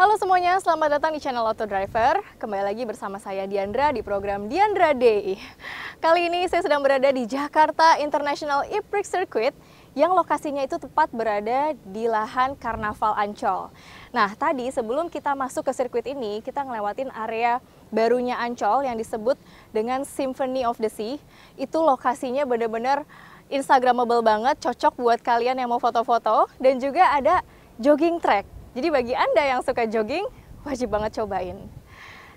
Halo semuanya, selamat datang di channel Auto Driver. Kembali lagi bersama saya Diandra di program Diandra Day. Kali ini saya sedang berada di Jakarta International E-Prix Circuit yang lokasinya itu tepat berada di lahan Karnaval Ancol. Nah, tadi sebelum kita masuk ke sirkuit ini, kita ngelewatin area barunya Ancol yang disebut dengan Symphony of the Sea. Itu lokasinya benar-benar Instagramable banget, cocok buat kalian yang mau foto-foto, dan juga ada jogging track. Jadi bagi Anda yang suka jogging, wajib banget cobain.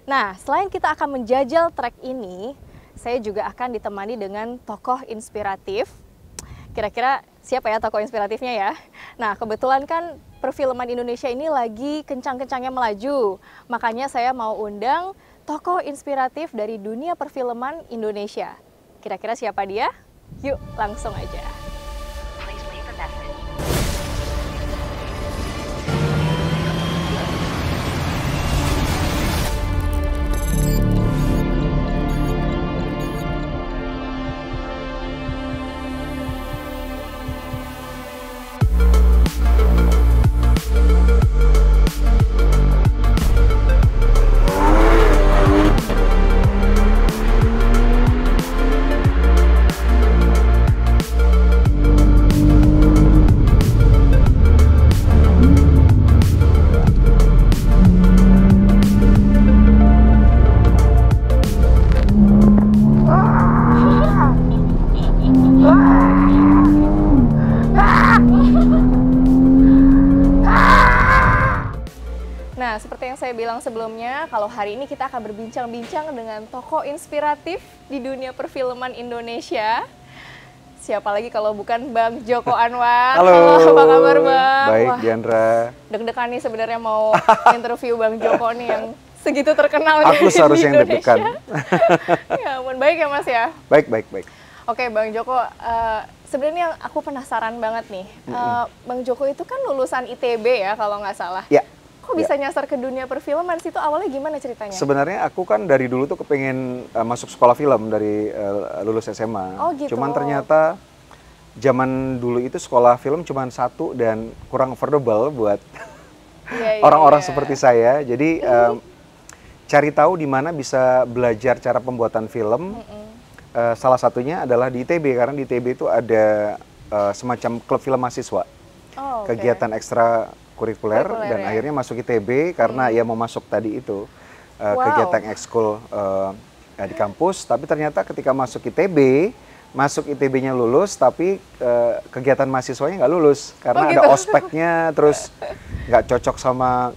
Nah, selain kita akan menjajal trek ini, saya juga akan ditemani dengan tokoh inspiratif. Kira-kira siapa ya tokoh inspiratifnya ya? Nah, kebetulan kan perfilman Indonesia ini lagi kencang-kencangnya melaju. Makanya saya mau undang tokoh inspiratif dari dunia perfilman Indonesia. Kira-kira siapa dia? Yuk, langsung aja. Nah, seperti yang saya bilang sebelumnya, kalau hari ini kita akan berbincang-bincang dengan tokoh inspiratif di dunia perfilman Indonesia. Siapa lagi kalau bukan Bang Joko Anwar. Halo, apa kabar Bang? Baik, Wah, Diandra. deg-degan nih sebenarnya mau interview Bang Joko nih yang segitu terkenal Aku di seharusnya yang Indonesia. deg-degan. Ya ampun, baik ya Mas ya? Baik, baik, baik. Oke Bang Joko, sebenarnya aku penasaran banget nih. Bang Joko itu kan lulusan ITB ya kalau nggak salah. Ya. Kok bisa nyasar ke dunia perfilman sih? Itu awalnya gimana ceritanya? Sebenarnya aku kan dari dulu tuh kepengen masuk sekolah film dari lulus SMA. Oh gitu. Cuman ternyata zaman dulu itu sekolah film cuma satu dan kurang affordable buat orang-orang seperti saya. Jadi cari tahu di mana bisa belajar cara pembuatan film. Salah satunya adalah di ITB, karena di ITB itu ada semacam klub film mahasiswa. Oh, kegiatan ekstra kurikuler dan ya? akhirnya masuk ITB karena ya mau masuk tadi itu kegiatan ekskul di kampus, tapi ternyata ketika masuk ITB-nya lulus tapi kegiatan mahasiswanya nggak lulus karena ada ospeknya, terus nggak cocok sama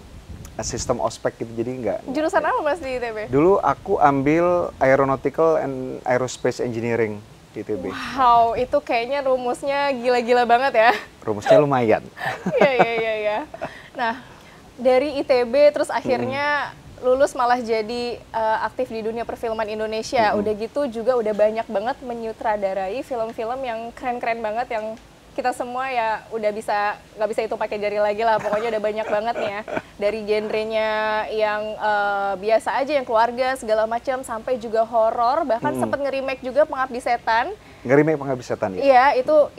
sistem ospek gitu, jadi nggak. Jurusan apa Mas di ITB? Dulu aku ambil Aeronautical and Aerospace Engineering di ITB. Wow, itu kayaknya rumusnya gila-gila banget ya. Rumusnya lumayan. Iya. Nah, dari ITB terus akhirnya lulus malah jadi aktif di dunia perfilman Indonesia. Udah gitu juga udah banyak banget menyutradarai film-film yang keren-keren banget yang kita semua ya udah bisa, nggak bisa itu pakai jari lagi lah. Pokoknya udah banyak banget nih ya. Dari genrenya yang biasa aja, yang keluarga segala macam, sampai juga horor, bahkan sempet nge-remake juga Pengabdi Setan. Nge-remake Pengabdi Setan ya? Iya,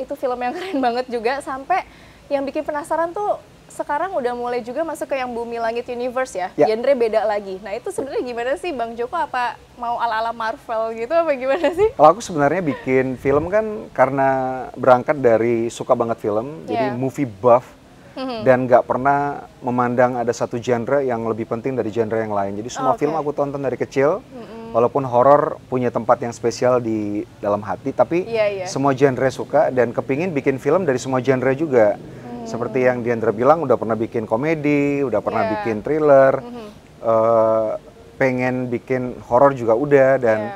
itu film yang keren banget juga. Sampai yang bikin penasaran tuh sekarang udah mulai juga masuk ke yang Bumi Langit Universe ya. Genre beda lagi. Nah itu sebenarnya gimana sih Bang Joko? Apa mau ala-ala Marvel gitu apa gimana sih? Kalau aku sebenarnya bikin film kan karena berangkat dari suka banget film, jadi movie buff, dan nggak pernah memandang ada satu genre yang lebih penting dari genre yang lain. Jadi semua film aku tonton dari kecil, walaupun horor punya tempat yang spesial di dalam hati, tapi semua genre suka dan kepingin bikin film dari semua genre juga. Seperti yang Diandra bilang, udah pernah bikin komedi, udah pernah bikin thriller, pengen bikin horor juga udah, dan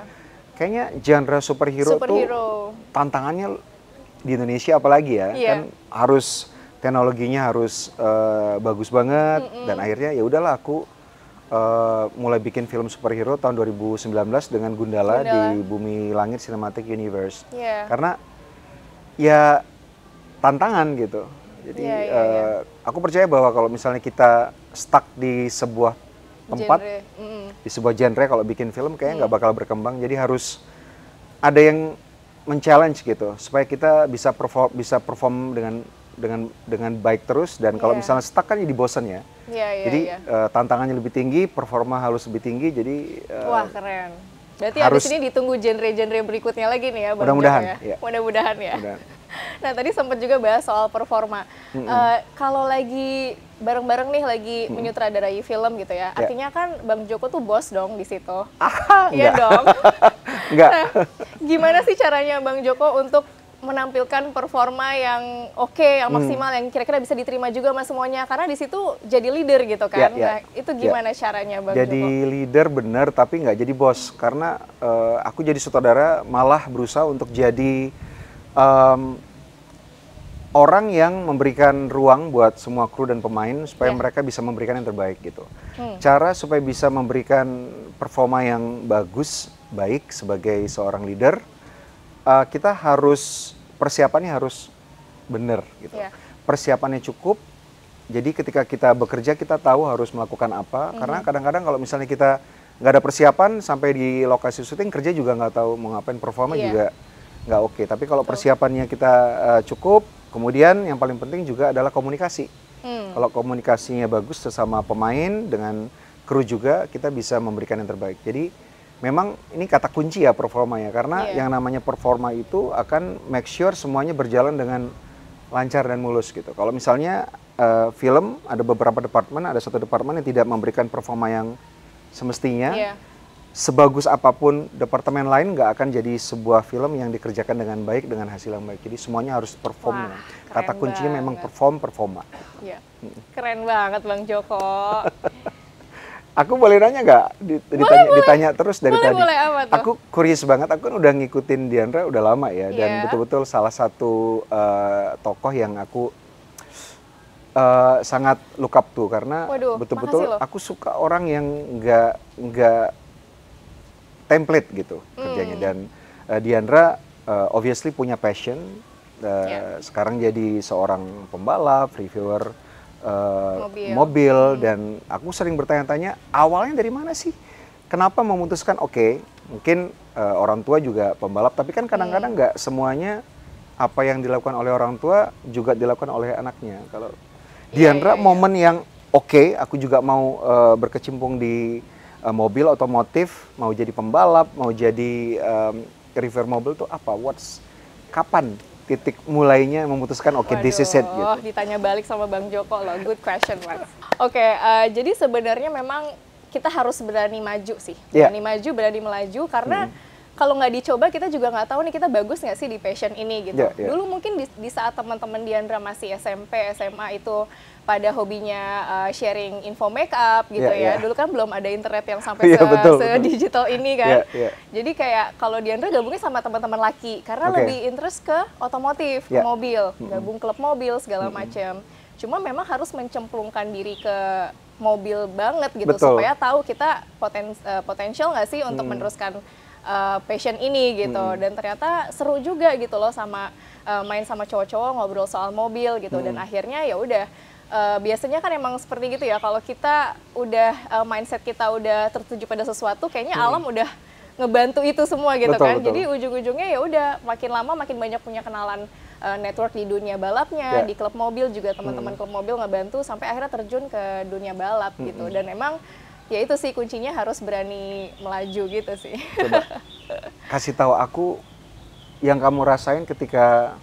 kayaknya genre superhero tuh tantangannya di Indonesia apalagi ya, kan harus teknologinya harus bagus banget, dan akhirnya ya udahlah aku mulai bikin film superhero tahun 2019 dengan Gundala di Bumi Langit Cinematic Universe, karena ya tantangan gitu. Jadi aku percaya bahwa kalau misalnya kita stuck di sebuah tempat, di sebuah genre, kalau bikin film kayaknya nggak bakal berkembang. Jadi harus ada yang men-challenge gitu, supaya kita bisa perform dengan baik terus. Dan kalau misalnya stuck kan jadi bosan ya. Jadi tantangannya lebih tinggi, performa harus lebih tinggi. Jadi wah, keren. Berarti habis ini ditunggu genre-genre berikutnya lagi nih ya, Bang mudah-mudahan ya. ya. Mudah-mudahan ya. Nah, tadi sempat juga bahas soal performa. Kalau lagi bareng-bareng nih lagi menyutradarai film gitu ya, artinya kan Bang Joko tuh bos dong di situ. Iya dong. Enggak. Nah, gimana sih caranya Bang Joko untuk menampilkan performa yang oke, yang maksimal, yang kira-kira bisa diterima juga sama semuanya, karena di situ jadi leader gitu kan. Nah, itu gimana caranya Bang jadi Joko? Jadi leader bener, tapi nggak jadi bos, karena aku jadi sutradara malah berusaha untuk jadi orang yang memberikan ruang buat semua kru dan pemain supaya mereka bisa memberikan yang terbaik gitu. Cara supaya bisa memberikan performa yang baik sebagai seorang leader, kita harus persiapannya harus benar gitu. Persiapannya cukup. Jadi ketika kita bekerja kita tahu harus melakukan apa. Karena kadang-kadang kalau misalnya kita nggak ada persiapan sampai di lokasi syuting kerja juga nggak tahu mau ngapain, performa juga nggak oke. Tapi kalau persiapannya kita cukup, kemudian yang paling penting juga adalah komunikasi. Kalau komunikasinya bagus sesama pemain dengan kru juga, kita bisa memberikan yang terbaik. Jadi memang ini kata kunci ya performa ya, karena yang namanya performa itu akan make sure semuanya berjalan dengan lancar dan mulus gitu. Kalau misalnya film ada beberapa departemen, ada satu departemen yang tidak memberikan performa yang semestinya, sebagus apapun departemen lain nggak akan jadi sebuah film yang dikerjakan dengan baik, dengan hasil yang baik. Jadi semuanya harus perform. Kata kuncinya memang performa. Keren banget Bang Joko. Aku boleh nanya nggak? Ditanya terus dari tadi. Boleh, apa tuh? Aku curious banget, aku kan udah ngikutin Diandra udah lama ya, dan betul-betul salah satu tokoh yang aku sangat look up tuh, karena betul-betul aku suka orang yang nggak template gitu kerjanya. Dan Diandra obviously punya passion, sekarang jadi seorang pembalap, reviewer mobil, dan aku sering bertanya-tanya awalnya dari mana sih, kenapa memutuskan mungkin orang tua juga pembalap, tapi kan kadang-kadang nggak semuanya apa yang dilakukan oleh orang tua juga dilakukan oleh anaknya. Kalau Diandra momen yang aku juga mau berkecimpung di mobil otomotif, mau jadi pembalap, mau jadi reviewer mobil tuh apa? Kapan titik mulainya memutuskan this is it gitu? Ditanya balik sama Bang Joko loh, good question Mas. Jadi sebenarnya memang kita harus berani maju sih, berani melaju, karena kalau nggak dicoba kita juga nggak tahu nih kita bagus nggak sih di passion ini gitu. Dulu mungkin di saat teman-teman Diandra masih SMP, SMA itu pada hobinya sharing info makeup gitu Dulu kan belum ada internet yang sampai se-digital ini kan. Jadi kayak kalau Diandra gabungnya sama teman-teman laki, karena lebih interest ke otomotif, ke mobil, gabung klub mobil segala macam. Cuma memang harus mencemplungkan diri ke mobil banget gitu, supaya tahu kita potensial nggak sih untuk meneruskan passion ini gitu. Dan ternyata seru juga gitu loh sama main sama cowok-cowok, ngobrol soal mobil gitu. Dan akhirnya ya udah, biasanya kan emang seperti gitu ya, kalau kita udah mindset kita udah tertuju pada sesuatu, kayaknya alam udah ngebantu itu semua gitu kan. Jadi ujung-ujungnya ya udah makin lama makin banyak punya kenalan network di dunia balapnya, di klub mobil juga teman-teman klub mobil ngebantu sampai akhirnya terjun ke dunia balap gitu. Dan emang ya itu sih kuncinya, harus berani melaju gitu sih. Coba kasih tahu aku yang kamu rasain ketika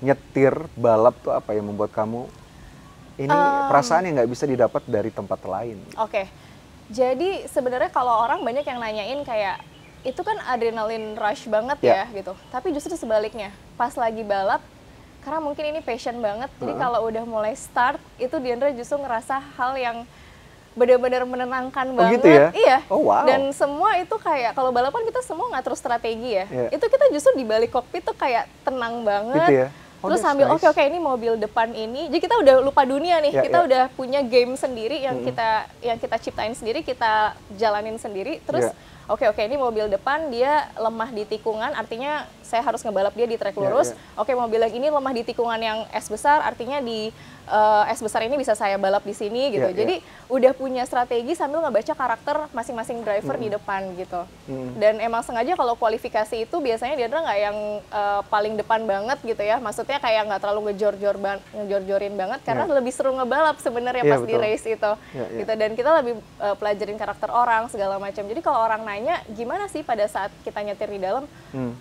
nyetir balap tuh, apa yang membuat kamu ini perasaan yang nggak bisa didapat dari tempat lain. Jadi sebenarnya kalau orang banyak yang nanyain kayak itu kan adrenalin rush banget ya gitu. Tapi justru sebaliknya, pas lagi balap, karena mungkin ini passion banget, jadi kalau udah mulai start itu Diandra justru ngerasa hal yang benar-benar menenangkan banget. Gitu ya? Iya. Wow. Dan semua itu kayak kalau balapan kita semua ngatur strategi ya. Itu kita justru di balik kokpit tuh kayak tenang banget. Gitu ya? Terus sambil oke ini mobil depan ini, jadi kita udah lupa dunia nih, kita udah punya game sendiri yang kita ciptain sendiri, kita jalanin sendiri. Terus oke ini mobil depan dia lemah di tikungan, artinya saya harus ngebalap dia di trek lurus. Oke, mobil yang ini lemah di tikungan yang es besar, artinya di es besar ini bisa saya balap di sini gitu. Jadi udah punya strategi sambil ngebaca karakter masing-masing driver di depan gitu. Dan emang sengaja kalau kualifikasi itu biasanya Diandra nggak yang paling depan banget gitu ya. Maksudnya kayak nggak terlalu ngejor-jorin banget karena lebih seru ngebalap sebenarnya pas di race itu. Gitu. Dan kita lebih pelajarin karakter orang segala macam. Jadi kalau orang nanya gimana sih pada saat kita nyetir di dalam,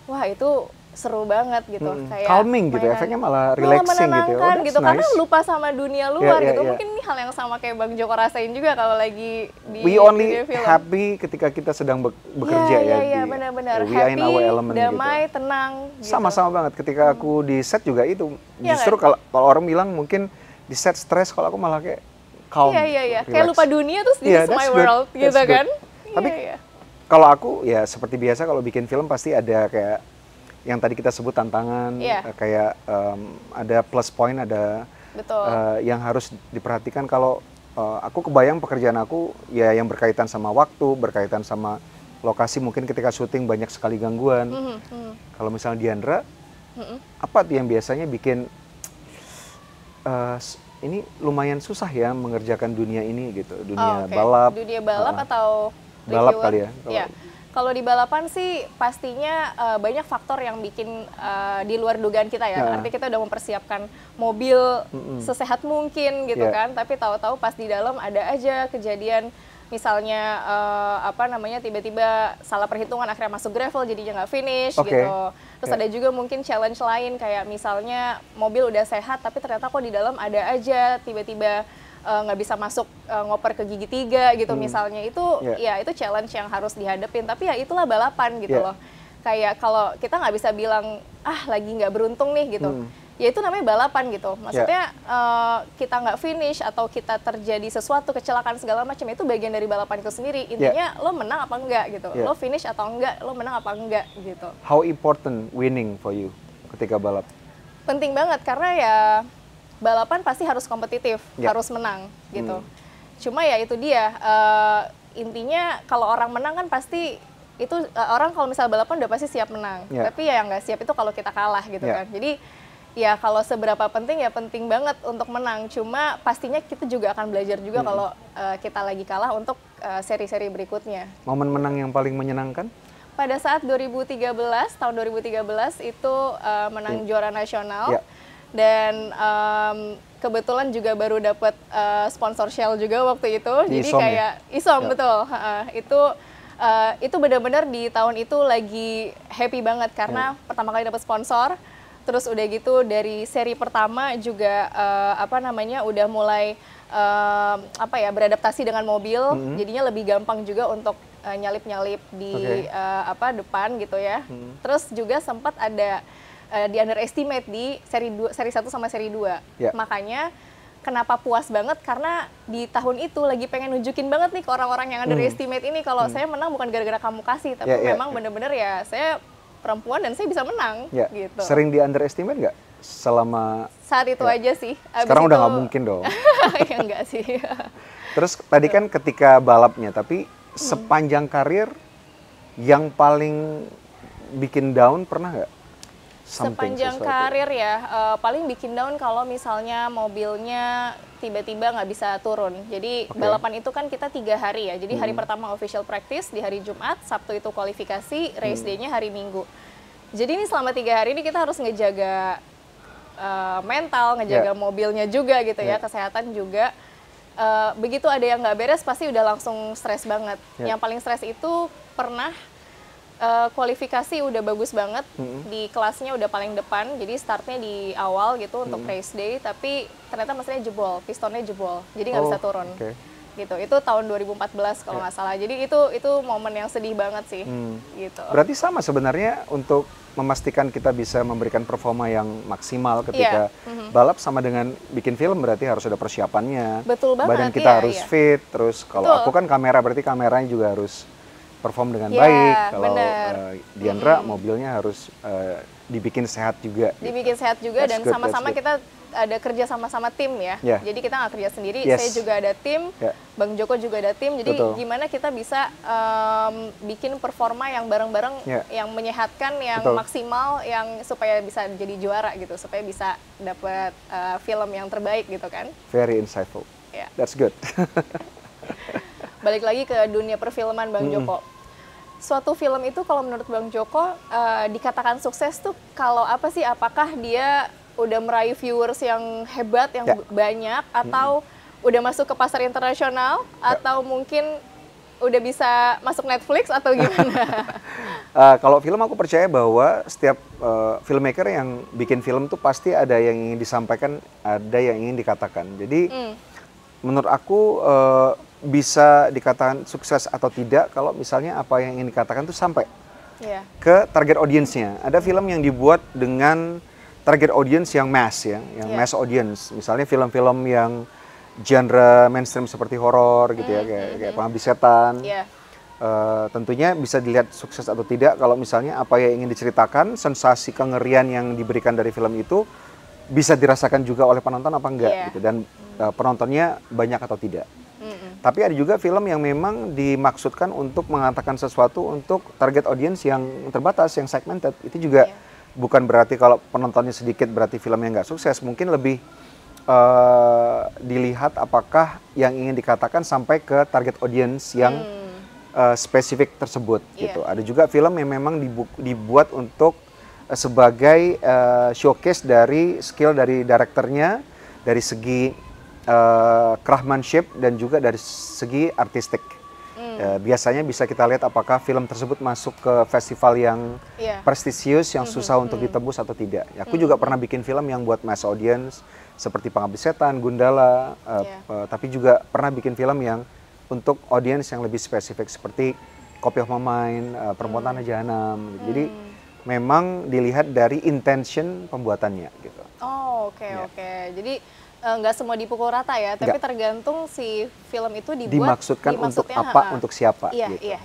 wah itu seru banget gitu, kayak calming gitu, efeknya malah relaxing gitu, gitu karena lupa sama dunia luar gitu. Mungkin ini hal yang sama kayak Bang Joko rasain juga kalau lagi di we only film. Happy ketika kita sedang bekerja Iya, benar-benar happy, damai, gitu. Tenang. Sama-sama banget. Ketika aku di set juga itu, justru kalau orang bilang mungkin di set stres, kalau aku malah kayak calm. Iya. Kayak lupa dunia terus di my world gitu kan. Tapi kalau aku ya seperti biasa kalau bikin film pasti ada kayak yang tadi kita sebut tantangan, kayak ada plus point, ada yang harus diperhatikan. Kalau aku kebayang pekerjaan aku ya yang berkaitan sama waktu, berkaitan sama lokasi, mungkin ketika syuting banyak sekali gangguan. Kalau misalnya Diandra, apa tuh yang biasanya bikin ini lumayan susah ya mengerjakan dunia ini gitu, dunia balap. Dunia balap atau balap kali ya? Kalau di balapan sih pastinya banyak faktor yang bikin di luar dugaan kita ya. Artinya kita udah mempersiapkan mobil sesehat mungkin gitu kan. Tapi tahu-tahu pas di dalam ada aja kejadian misalnya tiba-tiba salah perhitungan akhirnya masuk gravel jadinya nggak finish gitu. Terus ada juga mungkin challenge lain kayak misalnya mobil udah sehat tapi ternyata kok di dalam ada aja tiba-tiba nggak bisa masuk ngoper ke gigi 3 gitu misalnya. Itu ya itu challenge yang harus dihadapin, tapi ya itulah balapan gitu loh. Kayak kalau kita nggak bisa bilang lagi nggak beruntung nih gitu, ya itu namanya balapan gitu. Maksudnya kita nggak finish atau kita terjadi sesuatu kecelakaan segala macam, itu bagian dari balapan itu sendiri. Intinya lo menang apa enggak gitu, lo finish atau enggak, lo menang apa enggak gitu. How important winning for you ketika balap? Penting banget karena ya balapan pasti harus kompetitif, harus menang gitu. Cuma ya itu dia, intinya kalau orang menang kan pasti itu orang kalau misal balapan udah pasti siap menang. Tapi ya yang nggak siap itu kalau kita kalah gitu kan. Jadi ya kalau seberapa penting ya penting banget untuk menang. Cuma pastinya kita juga akan belajar juga kalau kita lagi kalah untuk seri-seri berikutnya. Momen menang yang paling menyenangkan? Pada saat tahun 2013 itu menang juara nasional. Dan kebetulan juga baru dapat sponsor Shell juga waktu itu. Jadi kayak ISOM betul. Itu benar-benar di tahun itu lagi happy banget karena pertama kali dapat sponsor. Terus udah gitu dari seri pertama juga udah mulai beradaptasi dengan mobil. Jadinya lebih gampang juga untuk nyalip-nyalip di depan gitu ya. Terus juga sempat ada di underestimate di seri 1 sama seri 2. Makanya kenapa puas banget karena di tahun itu lagi pengen nunjukin banget nih ke orang-orang yang underestimate ini kalau saya menang bukan gara-gara kamu kasih, tapi memang bener-bener ya saya perempuan dan saya bisa menang gitu. Sering di underestimate nggak selama saat itu aja sih? Sekarang udah nggak mungkin dong. Ya enggak sih. Terus tadi kan ketika balapnya, tapi sepanjang karir yang paling bikin down pernah nggak? Sepanjang karir ya, paling bikin down kalau misalnya mobilnya tiba-tiba nggak bisa turun. Jadi balapan itu kan kita 3 hari ya. Jadi hari pertama official practice di hari Jumat, Sabtu itu kualifikasi, race day-nya hari Minggu. Jadi ini selama 3 hari ini kita harus ngejaga mental, ngejaga mobilnya juga gitu ya, kesehatan juga. Begitu ada yang nggak beres pasti udah langsung stres banget. Yang paling stres itu pernah kualifikasi udah bagus banget, di kelasnya udah paling depan, jadi startnya di awal gitu untuk race day, tapi ternyata mesinnya jebol, pistonnya jebol, jadi nggak bisa turun. Gitu. Itu tahun 2014 kalau nggak salah. Jadi itu momen yang sedih banget sih. Gitu. Berarti sama sebenarnya untuk memastikan kita bisa memberikan performa yang maksimal ketika balap sama dengan bikin film, berarti harus ada persiapannya. Betul banget. Badan kita harus fit, terus kalau aku kan kamera, berarti kameranya juga harus perform dengan baik. Kalau Diandra mobilnya harus dibikin sehat juga. Dibikin sehat juga dan sama-sama kita ada kerja sama-sama tim ya. Jadi kita nggak kerja sendiri, saya juga ada tim, Bang Joko juga ada tim. Jadi gimana kita bisa bikin performa yang bareng-bareng, yang menyehatkan, yang maksimal, yang supaya bisa jadi juara gitu, supaya bisa dapat film yang terbaik gitu kan. Very insightful. That's good. Balik lagi ke dunia perfilman Bang Joko. Suatu film itu kalau menurut Bang Joko dikatakan sukses tuh kalau apa sih? Apakah dia udah meraih viewers yang hebat, yang banyak, atau udah masuk ke pasar internasional, atau mungkin udah bisa masuk Netflix atau gimana? Kalau film aku percaya bahwa setiap filmmaker yang bikin film tuh pasti ada yang ingin disampaikan, ada yang ingin dikatakan. Jadi menurut aku bisa dikatakan sukses atau tidak kalau misalnya apa yang ingin dikatakan itu sampai ke target audience-nya. Ada film yang dibuat dengan target audience yang mass ya, yang mass audience. Misalnya film-film yang genre mainstream seperti horor gitu ya, kayak Pengabdi Setan. Tentunya bisa dilihat sukses atau tidak kalau misalnya apa yang ingin diceritakan, sensasi kengerian yang diberikan dari film itu bisa dirasakan juga oleh penonton apa enggak gitu, dan penontonnya banyak atau tidak. Tapi ada juga film yang memang dimaksudkan untuk mengatakan sesuatu untuk target audience yang terbatas, yang segmented. Itu juga bukan berarti kalau penontonnya sedikit berarti filmnya nggak sukses. Mungkin lebih dilihat apakah yang ingin dikatakan sampai ke target audience yang spesifik tersebut gitu. Ada juga film yang memang dibuat untuk sebagai showcase dari skill dari direkturnya, dari segi craftsmanship dan juga dari segi artistik. Biasanya bisa kita lihat apakah film tersebut masuk ke festival yang prestisius, yang susah untuk ditembus atau tidak. Aku juga pernah bikin film yang buat mass audience seperti Pengabdi Setan, Gundala, tapi juga pernah bikin film yang untuk audience yang lebih spesifik seperti Copy of My Mind, Perempuan Tanah Jahanam. Jadi memang dilihat dari intention pembuatannya gitu. Oh, oke. Jadi nggak semua dipukul rata ya, tapi tergantung si film itu dimaksudkan untuk apa, untuk siapa. Iya.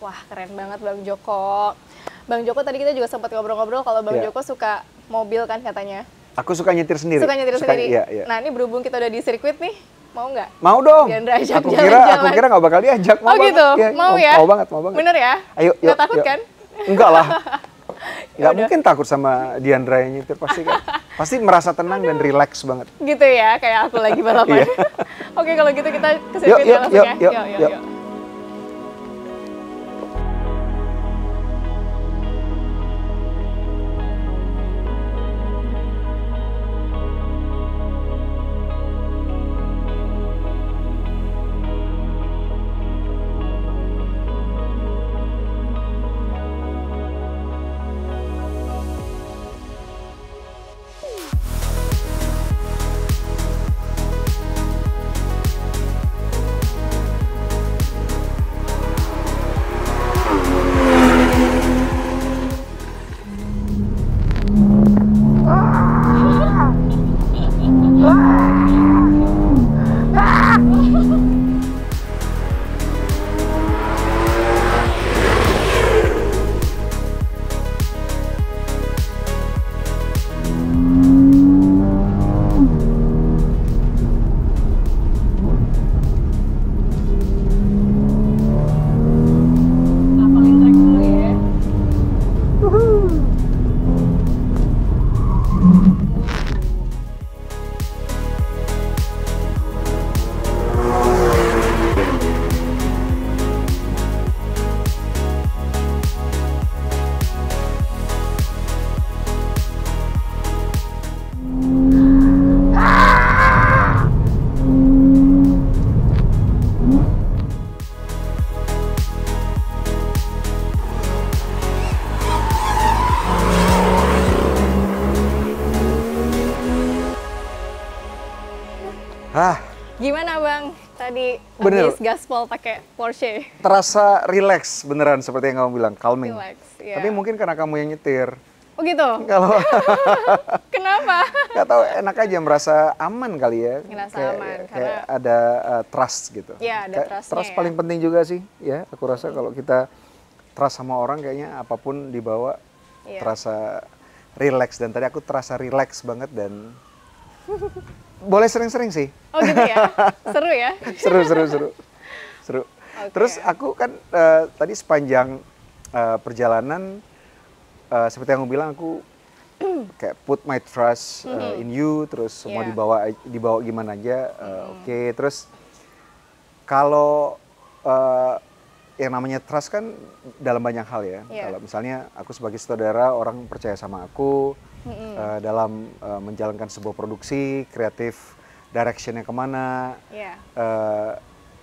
Wah, keren banget Bang Joko. Bang Joko tadi kita juga sempat ngobrol-ngobrol kalau Bang Joko suka mobil kan katanya. Aku suka nyetir sendiri. Suka nyetir sendiri. Iya. Nah, ini berhubung kita udah di sirkuit nih, mau nggak? Mau dong. Ajak aku kira nggak bakal diajak. Mau gitu? Ya, mau ya? Mau banget. Bener ya? Ayo. Nggak takut kan? Enggak lah. Nggak mungkin takut sama Diandra yang nyetir, pasti kan. Pasti merasa tenang dan relax banget. Gitu ya, kayak aku lagi balapan. Oke, kalau gitu kita ke sirkuit ya langsung ya. Yuk. Gimana Bang? Tadi habis gaspol pakai Porsche. Terasa relax beneran seperti yang kamu bilang, calming. Relax, Tapi mungkin karena kamu yang nyetir. Oh gitu? Kalau kenapa? Gak tahu, enak aja, merasa aman kali ya. Merasa aman kayak karena ada trust gitu. Iya, ada trust-nya. Trust paling penting juga sih, ya. Aku rasa kalau kita trust sama orang, kayaknya apapun dibawa terasa relax. Dan tadi aku terasa relax banget dan Boleh sering-sering sih. Oh gitu ya? Seru ya? Seru. Okay. Terus aku kan tadi sepanjang perjalanan seperti yang aku bilang, aku kayak put my trust in you, terus mau dibawa gimana aja, oke. Terus kalau yang namanya trust kan dalam banyak hal ya. Kalau misalnya aku sebagai saudara, orang percaya sama aku dalam menjalankan sebuah produksi, kreatif directionnya kemana.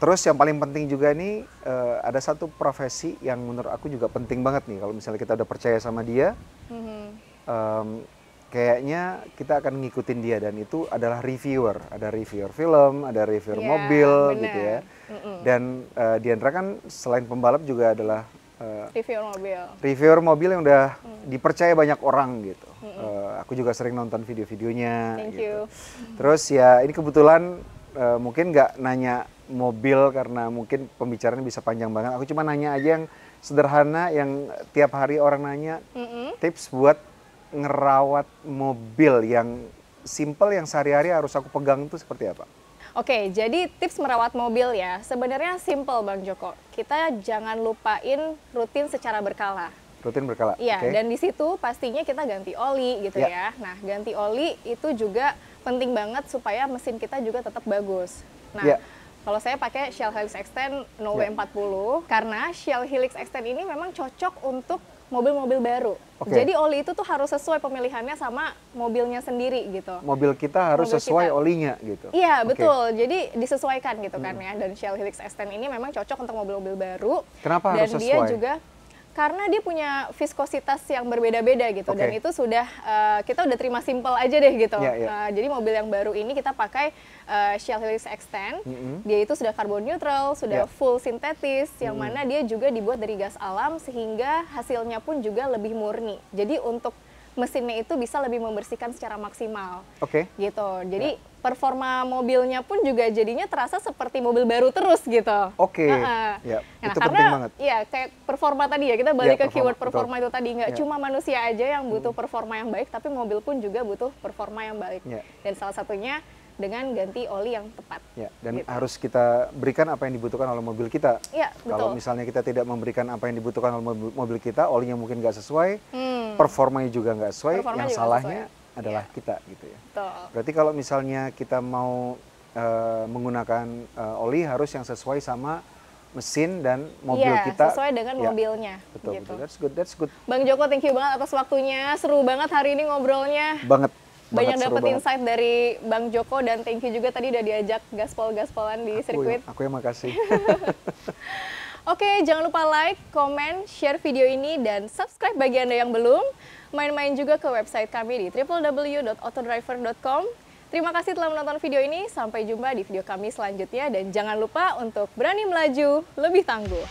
Terus yang paling penting juga nih, ada satu profesi yang menurut aku juga penting banget nih. Kalau misalnya kita udah percaya sama dia, kayaknya kita akan ngikutin dia, dan itu adalah reviewer. Ada reviewer film, ada reviewer mobil gitu ya. Dan Diandra kan selain pembalap juga adalah reviewer mobil yang udah dipercaya banyak orang gitu. Aku juga sering nonton video-videonya. Thank gitu. you. Terus ya ini kebetulan mungkin nggak nanya mobil karena mungkin pembicaranya bisa panjang banget. Aku cuma nanya aja yang sederhana, yang tiap hari orang nanya, tips buat ngerawat mobil yang simple, yang sehari-hari harus aku pegang itu seperti apa? Oke, jadi tips merawat mobil ya, sebenarnya simple Bang Joko. Kita jangan lupain rutin secara berkala. Rutin berkala? Iya, dan di situ pastinya kita ganti oli gitu ya. Nah, ganti oli itu juga penting banget supaya mesin kita juga tetap bagus. Nah, kalau saya pakai Shell Helix Extend 0W40 karena Shell Helix Extend ini memang cocok untuk mobil-mobil baru. Jadi oli itu tuh harus sesuai pemilihannya sama mobilnya sendiri gitu. Mobil kita harus sesuai olinya gitu. Iya, betul. Jadi disesuaikan gitu kan ya. Dan Shell Helix Extend ini memang cocok untuk mobil-mobil baru. Kenapa harus sesuai? Dan dia juga karena dia punya viskositas yang berbeda-beda gitu, dan itu sudah kita udah terima simple aja deh gitu. Jadi mobil yang baru ini kita pakai Shell Helix Extend, dia itu sudah carbon neutral, sudah full sintetis, yang mana dia juga dibuat dari gas alam sehingga hasilnya pun juga lebih murni. Jadi untuk mesinnya itu bisa lebih membersihkan secara maksimal. Gitu. Jadi performa mobilnya pun juga jadinya terasa seperti mobil baru terus gitu. Nah, itu karena penting banget. Ya kayak performa tadi ya, kita balik ke keyword performa itu tadi, nggak cuma manusia aja yang butuh performa yang baik, tapi mobil pun juga butuh performa yang baik. Dan salah satunya dengan ganti oli yang tepat. Dan harus kita berikan apa yang dibutuhkan oleh mobil kita. Kalau betul. misalnya kita tidak memberikan apa yang dibutuhkan oleh mobil kita, olinya mungkin nggak sesuai, performanya juga nggak sesuai, yang salahnya adalah kita gitu ya. Berarti kalau misalnya kita mau menggunakan oli, harus yang sesuai sama mesin dan mobil kita. Sesuai dengan mobilnya. Betul, gitu. That's good. Bang Joko, thank you banget atas waktunya. Seru banget hari ini ngobrolnya. Banyak dapat insight dari Bang Joko, dan thank you juga tadi udah diajak gaspol-gaspolan di sirkuit. Aku yang makasih. Oke, jangan lupa like, comment, share video ini, dan subscribe bagi Anda yang belum. Main-main juga ke website kami di www.autodriver.com. Terima kasih telah menonton video ini. Sampai jumpa di video kami selanjutnya, dan jangan lupa untuk berani melaju lebih tangguh.